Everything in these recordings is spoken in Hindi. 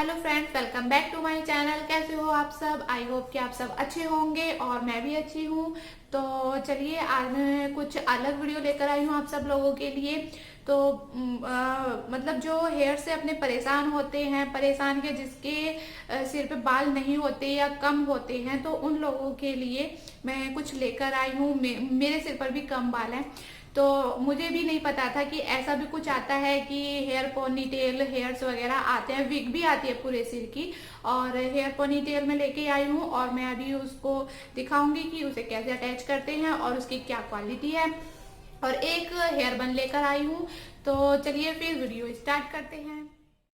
Hello friends, welcome back to my channel. कैसे हो आप सब? आई होप कि आप सब अच्छे होंगे और मैं भी अच्छी हूँ। तो चलिए, आज मैं कुछ अलग वीडियो लेकर आई हूँ आप सब लोगों के लिए। तो मतलब जो हेयर से अपने परेशान होते हैं, परेशान के जिसके सिर पे बाल नहीं होते या कम होते हैं, तो उन लोगों के लिए मैं कुछ लेकर आई हूँ। मेरे सिर पर भी कम बाल हैं, तो मुझे भी नहीं पता था कि ऐसा भी कुछ आता है कि हेयर पोनीटेल, हेयर्स वगैरह आते हैं, विग भी आती है पूरे सिर की। और हेयर पोनीटेल में लेके आई हूँ और मैं अभी उसको दिखाऊंगी कि उसे कैसे अटैच करते हैं और उसकी क्या क्वालिटी है। और एक हेयर बन लेकर आई हूँ। तो चलिए फिर वीडियो स्टार्ट करते हैं।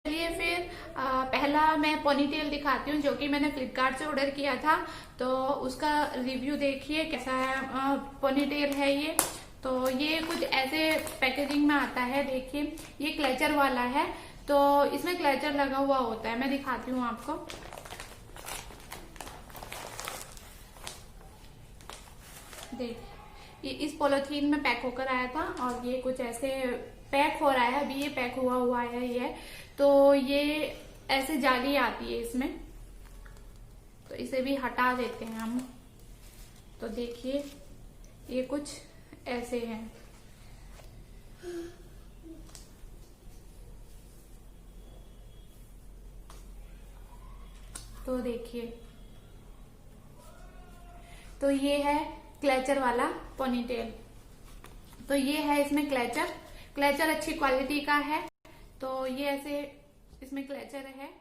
चलिए फिर पहला मैं पोनीटेल दिखाती हूँ जो कि मैंने फ्लिपकार्ट से ऑर्डर किया था। तो उसका रिव्यू देखिए कैसा है। पोनीटेल है ये। तो ये कुछ ऐसे पैकेजिंग में आता है। देखिए, ये क्लेचर वाला है। तो इसमें क्लेचर लगा हुआ होता है, मैं दिखाती हूँ आपको। देख, ये इस पॉलिथीन में पैक होकर आया था और ये कुछ ऐसे पैक हो रहा है। अभी ये पैक हुआ हुआ है ये। तो ये ऐसे जाली आती है इसमें, तो इसे भी हटा देते हैं हम। तो देखिए, ये कुछ ऐसे है। तो देखिए, तो ये है क्लेचर वाला पोनीटेल। तो ये है इसमें क्लेचर। क्लेचर अच्छी क्वालिटी का है। तो ये ऐसे इसमें क्लेचर है,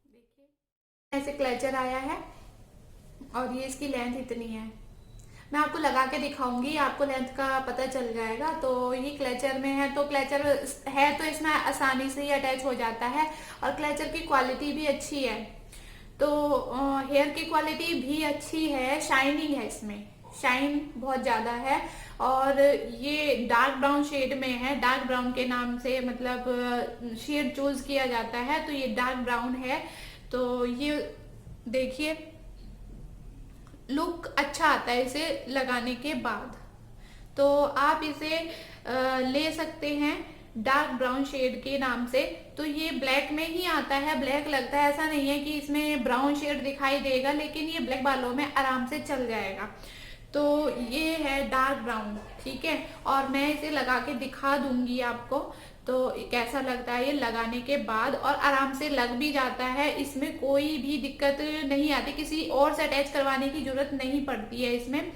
देखिए ऐसे क्लेचर आया है। और ये इसकी लेंथ इतनी है। मैं आपको लगा के दिखाऊंगी, आपको लेंथ का पता चल जाएगा। तो ये क्लेचर में है, तो क्लेचर है तो इसमें आसानी से ही अटैच हो जाता है। और क्लेचर की क्वालिटी भी अच्छी है। तो हेयर की क्वालिटी भी अच्छी है, शाइनिंग है इसमें, शाइन बहुत ज्यादा है। और ये डार्क ब्राउन शेड में है। डार्क ब्राउन के नाम से मतलब शेड चूज किया जाता है, तो ये डार्क ब्राउन है। तो ये देखिए, लुक अच्छा आता है इसे लगाने के बाद। तो आप इसे ले सकते हैं डार्क ब्राउन शेड के नाम से। तो ये ब्लैक में ही आता है, ब्लैक लगता है, ऐसा नहीं है कि इसमें ब्राउन शेड दिखाई देगा, लेकिन ये ब्लैक बालों में आराम से चल जाएगा। तो ये है डार्क ब्राउन, ठीक है। और मैं इसे लगा के दिखा दूंगी आपको तो कैसा लगता है ये लगाने के बाद। और आराम से लग भी जाता है, इसमें कोई भी दिक्कत नहीं आती, किसी और से अटैच करवाने की जरूरत नहीं पड़ती है इसमें।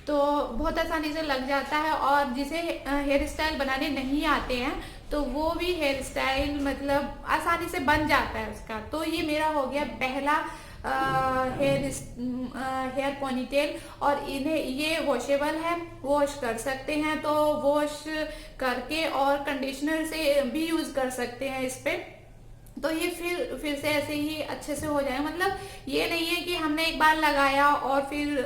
तो बहुत आसानी से लग जाता है। और जिसे हेयर स्टाइल बनाने नहीं आते हैं, तो वो भी हेयर स्टाइल मतलब आसानी से बन जाता है उसका। तो ये मेरा हो गया पहला हेयर पोनीटेल। और इन्हें ये वॉशेबल है, वॉश कर सकते हैं। तो वॉश करके और कंडीशनर से भी यूज कर सकते हैं इस पे। तो ये फिर से ऐसे ही अच्छे से हो जाएगा। मतलब ये नहीं है कि हमने एक बार लगाया और फिर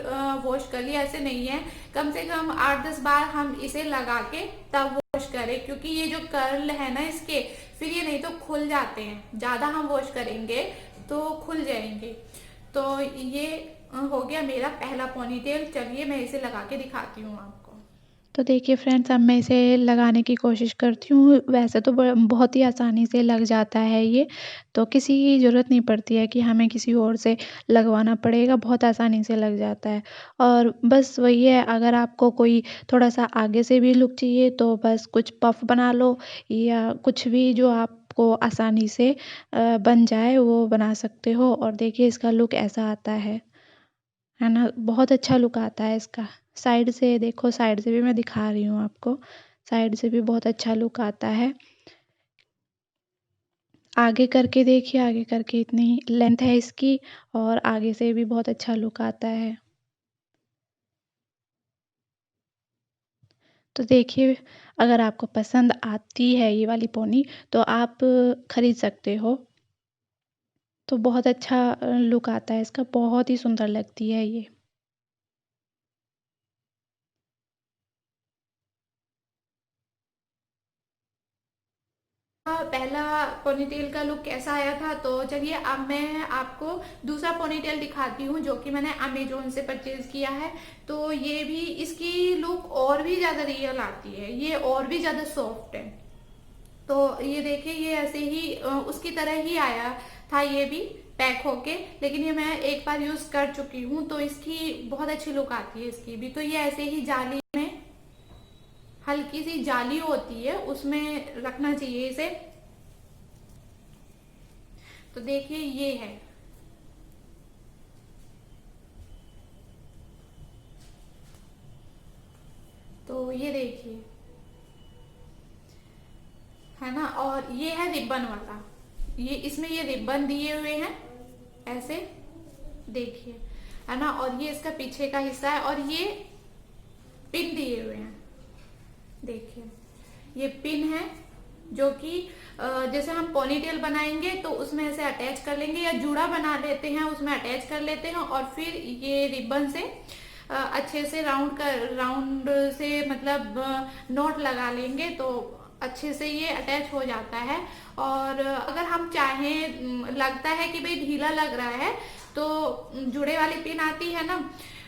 वॉश कर लिया, ऐसे नहीं है। कम से कम 8-10 बार हम इसे लगा के तब वॉश करें, क्योंकि ये जो कर्ल है ना इसके, फिर ये नहीं तो खुल जाते हैं। ज्यादा हम वॉश करेंगे तो खुल जाएंगे। तो ये हो गया मेरा पहला पोनीटेल। चलिए मैं इसे लगा के दिखाती हूँ आपको। तो देखिए फ्रेंड्स, अब मैं इसे लगाने की कोशिश करती हूँ। वैसे तो बहुत ही आसानी से लग जाता है ये। तो किसी की ज़रूरत नहीं पड़ती है कि हमें किसी और से लगवाना पड़ेगा, बहुत आसानी से लग जाता है। और बस वही है, अगर आपको कोई थोड़ा-सा आगे से भी लुक चाहिए तो बस कुछ पफ बना लो या कुछ भी जो आपको आसानी से बन जाए वो बना सकते हो। और देखिए इसका लुक ऐसा आता है ना? बहुत अच्छा लुक आता है इसका। साइड से देखो, साइड से भी मैं दिखा रही हूँ आपको। साइड से भी बहुत अच्छा लुक आता है। आगे करके देखिए, आगे करके इतनी लेंथ है इसकी और आगे से भी बहुत अच्छा लुक आता है। तो देखिए, अगर आपको पसंद आती है ये वाली पोनी तो आप खरीद सकते हो। तो बहुत अच्छा लुक आता है इसका, बहुत ही सुंदर लगती है ये। पहला पोनीटेल का लुक कैसा आया था। तो चलिए अब मैं आपको दूसरा पोनीटेल दिखाती हूँ जो कि मैंने अमेजोन से परचेज किया है। तो ये भी, इसकी लुक और भी ज्यादा रियल आती है, ये और भी ज्यादा सॉफ्ट है। तो ये देखिए, ये ऐसे ही उसकी तरह ही आया था ये भी पैक होके, लेकिन ये मैं एक बार यूज कर चुकी हूँ तो इसकी बहुत अच्छी लुक आती है इसकी भी। तो ये ऐसे ही जाली में, हल्की सी जाली होती है उसमें रखना चाहिए इसे। तो देखिए ये है, तो ये देखिए है ना। और ये है रिबन वाला, ये इसमें ये रिबन दिए हुए हैं ऐसे, देखिए है ना। और ये इसका पीछे का हिस्सा है और ये पिन दिए हुए हैं, देखिए ये पिन है जो कि जैसे हम पोनीटेल बनाएंगे तो उसमें ऐसे अटैच कर लेंगे, या जूड़ा बना लेते हैं उसमें अटैच कर लेते हैं, और फिर ये रिबन से अच्छे से राउंड से मतलब नॉट लगा लेंगे तो अच्छे से ये अटैच हो जाता है। और अगर हम चाहें, लगता है कि भाई ढीला लग रहा है, तो जुड़े वाली पिन आती है ना,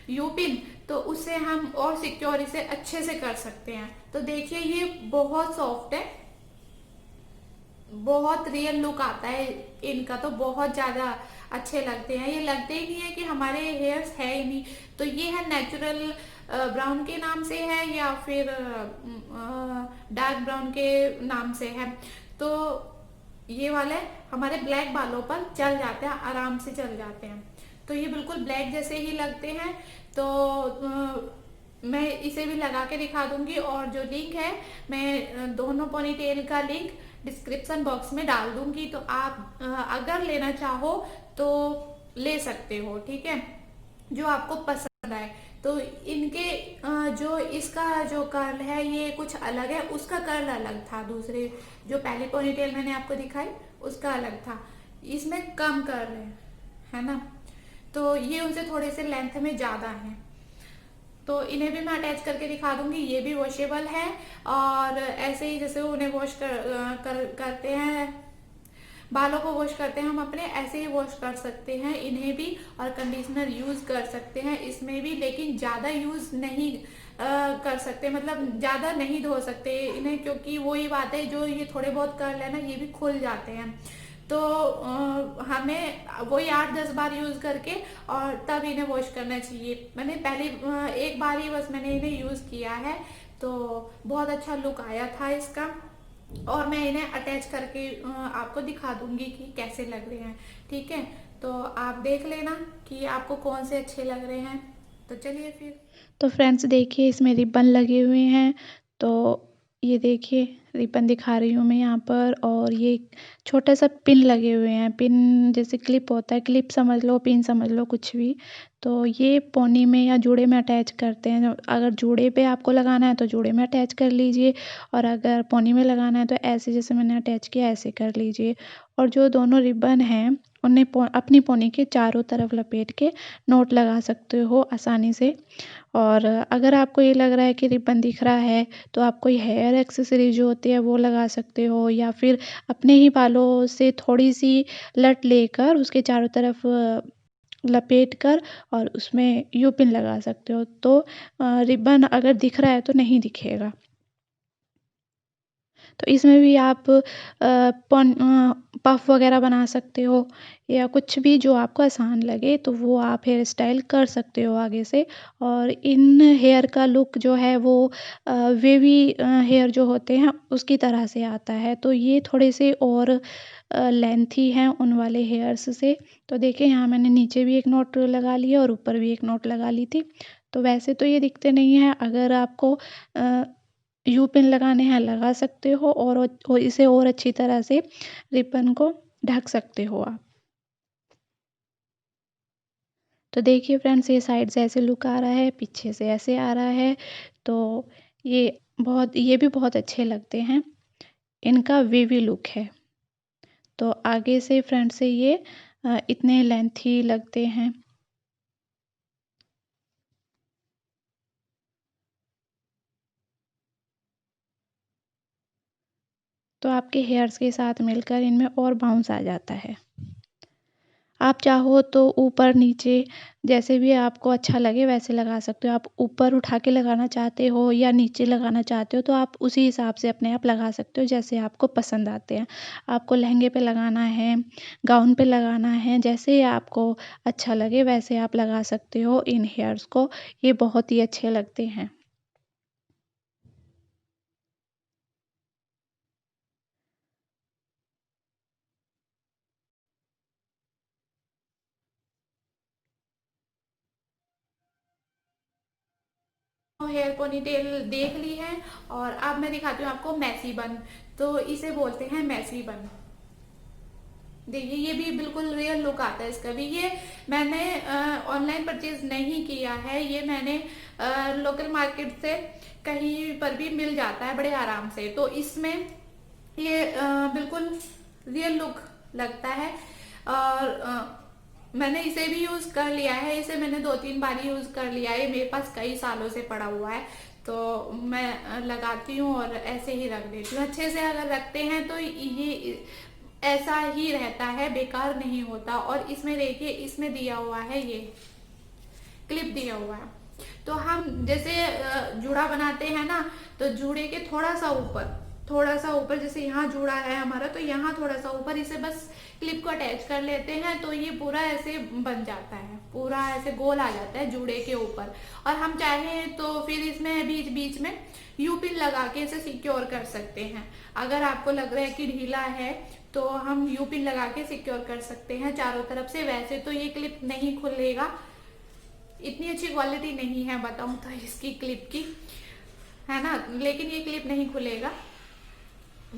यू पिन, तो उससे हम और सिक्योर इसे अच्छे से कर सकते हैं। तो देखिए ये बहुत सॉफ्ट है, बहुत रियल लुक आता है इनका, तो बहुत ज्यादा अच्छे लगते हैं। ये लगते ही नहीं है कि हमारे हेयर्स है ही नहीं। तो ये है नेचुरल ब्राउन के नाम से है या फिर डार्क ब्राउन के नाम से है। तो ये वाले हमारे ब्लैक बालों पर चल जाते हैं, आराम से चल जाते हैं। तो ये बिल्कुल ब्लैक जैसे ही लगते हैं। तो मैं इसे भी लगा के दिखा दूंगी, और जो लिंक है मैं दोनों पोनीटेल का लिंक डिस्क्रिप्शन बॉक्स में डाल दूंगी, तो आप अगर लेना चाहो तो ले सकते हो, ठीक है, जो आपको पसंद आए। तो इनके जो इसका जो कर्ल है ये कुछ अलग है, उसका कर्ल अलग था, दूसरे जो पहले पोनीटेल मैंने आपको दिखाई उसका अलग था, इसमें कम कर्ल है ना। तो ये उनसे थोड़े से लेंथ में ज्यादा है। तो इन्हें भी मैं अटैच करके दिखा दूंगी, ये भी वॉशेबल है। और ऐसे ही जैसे उन्हें वॉश करते हैं, बालों को वॉश करते हैं हम अपने, ऐसे ही वॉश कर सकते हैं इन्हें भी, और कंडीशनर यूज कर सकते हैं इसमें भी, लेकिन ज्यादा यूज नहीं कर सकते, मतलब ज्यादा नहीं धो सकते इन्हें, क्योंकि वही बात है, जो ये थोड़े बहुत कर्ल है ना ये भी खुल जाते हैं। तो हमें वही 8-10 बार यूज करके और तब इन्हें वॉश करना चाहिए। मैंने पहले एक बार ही बस मैंने इन्हें यूज किया है, तो बहुत अच्छा लुक आया था इसका। और मैं इन्हें अटैच करके आपको दिखा दूंगी कि कैसे लग रहे हैं, ठीक है। तो आप देख लेना कि आपको कौन से अच्छे लग रहे हैं। तो चलिए फिर। तो फ्रेंड्स देखिए इसमें रिबन लगे हुए हैं। तो ये देखिए रिबन दिखा रही हूँ मैं यहाँ पर, और ये छोटा सा पिन लगे हुए हैं। पिन जैसे क्लिप होता है, क्लिप समझ लो, पिन समझ लो, कुछ भी। तो ये पोनी में या जूड़े में अटैच करते हैं। अगर जूड़े पे आपको लगाना है तो जूड़े में अटैच कर लीजिए, और अगर पोनी में लगाना है तो ऐसे जैसे मैंने अटैच किया ऐसे कर लीजिए। और जो दोनों रिबन हैं उन्हें अपनी पोनी के चारों तरफ लपेट के नोट लगा सकते हो आसानी से। और अगर आपको ये लग रहा है कि रिबन दिख रहा है तो आप कोई हेयर एक्सेसरी जो होती है वो लगा सकते हो, या फिर अपने ही बालों से थोड़ी सी लट लेकर उसके चारों तरफ लपेट कर और उसमें यू पिन लगा सकते हो। तो रिबन अगर दिख रहा है तो नहीं दिखेगा। तो इसमें भी आप पफ वगैरह बना सकते हो, या कुछ भी जो आपको आसान लगे तो वो आप हेयर स्टाइल कर सकते हो आगे से। और इन हेयर का लुक जो है वो वेवी हेयर जो होते हैं उसकी तरह से आता है। तो ये थोड़े से और लेंथी हैं उन वाले हेयर्स से। तो देखिए यहाँ मैंने नीचे भी एक नोट लगा लिया और ऊपर भी एक नोट लगा ली थी। तो वैसे तो ये दिखते नहीं हैं, अगर आपको यू पिन लगाने हैं लगा सकते हो, और इसे और अच्छी तरह से रिबन को ढक सकते हो आप। तो देखिए फ्रेंड्स ये साइड से ऐसे लुक आ रहा है, पीछे से ऐसे आ रहा है। तो ये भी बहुत अच्छे लगते हैं, इनका वेवी लुक है। तो आगे से फ्रंट से ये इतने लेंथी लगते हैं। तो आपके हेयर्स के साथ मिलकर इनमें और बाउंस आ जाता है। आप चाहो तो ऊपर नीचे जैसे भी आपको अच्छा लगे वैसे लगा सकते हो। आप ऊपर उठा के लगाना चाहते हो या नीचे लगाना चाहते हो तो आप उसी हिसाब से अपने आप लगा सकते हो जैसे आपको पसंद आते हैं। आपको लहंगे पे लगाना है, गाउन पे लगाना है, जैसे आपको अच्छा लगे वैसे आप लगा सकते हो इन हेयर्स को। ये बहुत ही अच्छे लगते हैं। हेयर पोनीटेल देख ली है और अब मैं दिखाती हूँ आपको मैसी बन। तो इसे बोलते हैं मैसी बन। देखिए ये भी बिल्कुल रियल लुक आता है इसका भी। ये मैंने ऑनलाइन परचेज नहीं किया है, ये मैंने लोकल मार्केट से कहीं पर भी मिल जाता है बड़े आराम से। तो इसमें ये बिल्कुल रियल लुक लगता है। और मैंने इसे भी यूज कर लिया है, इसे मैंने 2-3 बार यूज कर लिया है, मेरे पास कई सालों से पड़ा हुआ है। तो मैं लगाती हूँ और ऐसे ही रख देती हूँ। अच्छे से अगर रखते हैं तो ये ऐसा ही रहता है, बेकार नहीं होता। और इसमें देखिए इसमें दिया हुआ है, ये क्लिप दिया हुआ है। तो हम जैसे जूड़ा बनाते हैं ना, तो जूड़े के थोड़ा सा ऊपर जैसे यहाँ जूड़ा है हमारा, तो यहाँ थोड़ा सा ऊपर इसे बस क्लिप को अटैच कर लेते हैं तो ये पूरा ऐसे बन जाता है, पूरा ऐसे गोल आ जाता है जूड़े के ऊपर। और हम चाहें तो फिर इसमें बीच बीच में यू पिन लगा के इसे सिक्योर कर सकते हैं। अगर आपको लग रहा है कि ढीला है तो हम यू पिन लगा के सिक्योर कर सकते हैं चारों तरफ से। वैसे तो ये क्लिप नहीं खुलेगा, इतनी अच्छी क्वालिटी नहीं है बताऊं तो इसकी क्लिप की, है ना, लेकिन ये क्लिप नहीं खुलेगा।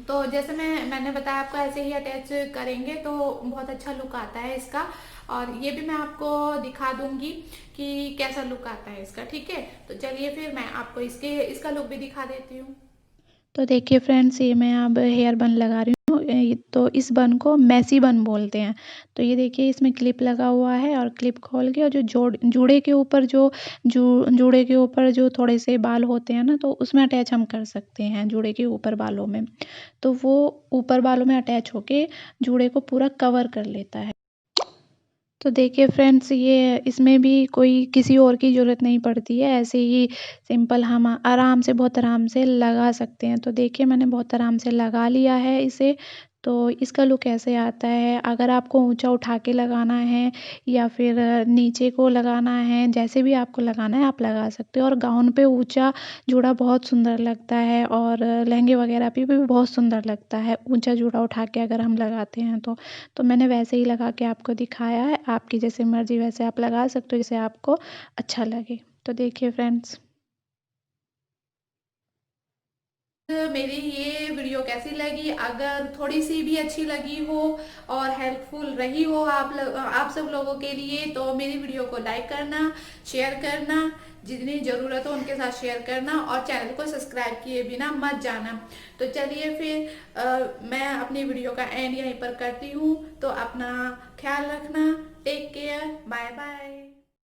तो जैसे मैंने बताया आपको ऐसे ही अटैच करेंगे तो बहुत अच्छा लुक आता है इसका। और ये भी मैं आपको दिखा दूंगी कि कैसा लुक आता है इसका, ठीक है। तो चलिए फिर मैं आपको इसका लुक भी दिखा देती हूँ। तो देखिए फ्रेंड्स, ये मैं अब हेयर बन लगा रही हूँ। तो इस बन को मैसी बन बोलते हैं। तो ये देखिए इसमें क्लिप लगा हुआ है और क्लिप खोल के और जो जूड़े के ऊपर जूड़े के ऊपर जो थोड़े से बाल होते हैं ना, तो उसमें अटैच हम कर सकते हैं जूड़े के ऊपर बालों में। तो वो ऊपर बालों में अटैच होके जूड़े को पूरा कवर कर लेता है। तो देखिए फ्रेंड्स, ये इसमें भी कोई किसी और की ज़रूरत नहीं पड़ती है, ऐसे ही सिंपल हम आराम से बहुत आराम से लगा सकते हैं। तो देखिए मैंने बहुत आराम से लगा लिया है इसे। तो इसका लुक ऐसे आता है। अगर आपको ऊंचा उठा के लगाना है या फिर नीचे को लगाना है, जैसे भी आपको लगाना है आप लगा सकते हो। और गाउन पे ऊंचा जूड़ा बहुत सुंदर लगता है और लहंगे वगैरह पे भी बहुत सुंदर लगता है ऊंचा जूड़ा उठा के अगर हम लगाते हैं तो मैंने वैसे ही लगा के आपको दिखाया है। आपकी जैसे मर्जी वैसे आप लगा सकते हो जैसे आपको अच्छा लगे। तो देखिए फ्रेंड्स, मेरी ये वीडियो कैसी लगी, अगर थोड़ी सी भी अच्छी लगी हो और हेल्पफुल रही हो आप सब लोगों के लिए, तो मेरी वीडियो को लाइक करना, शेयर करना, जितनी जरूरत हो उनके साथ शेयर करना और चैनल को सब्सक्राइब किए बिना मत जाना। तो चलिए फिर मैं अपनी वीडियो का एंड यहीं पर करती हूँ। तो अपना ख्याल रखना, टेक केयर, बाय बाय।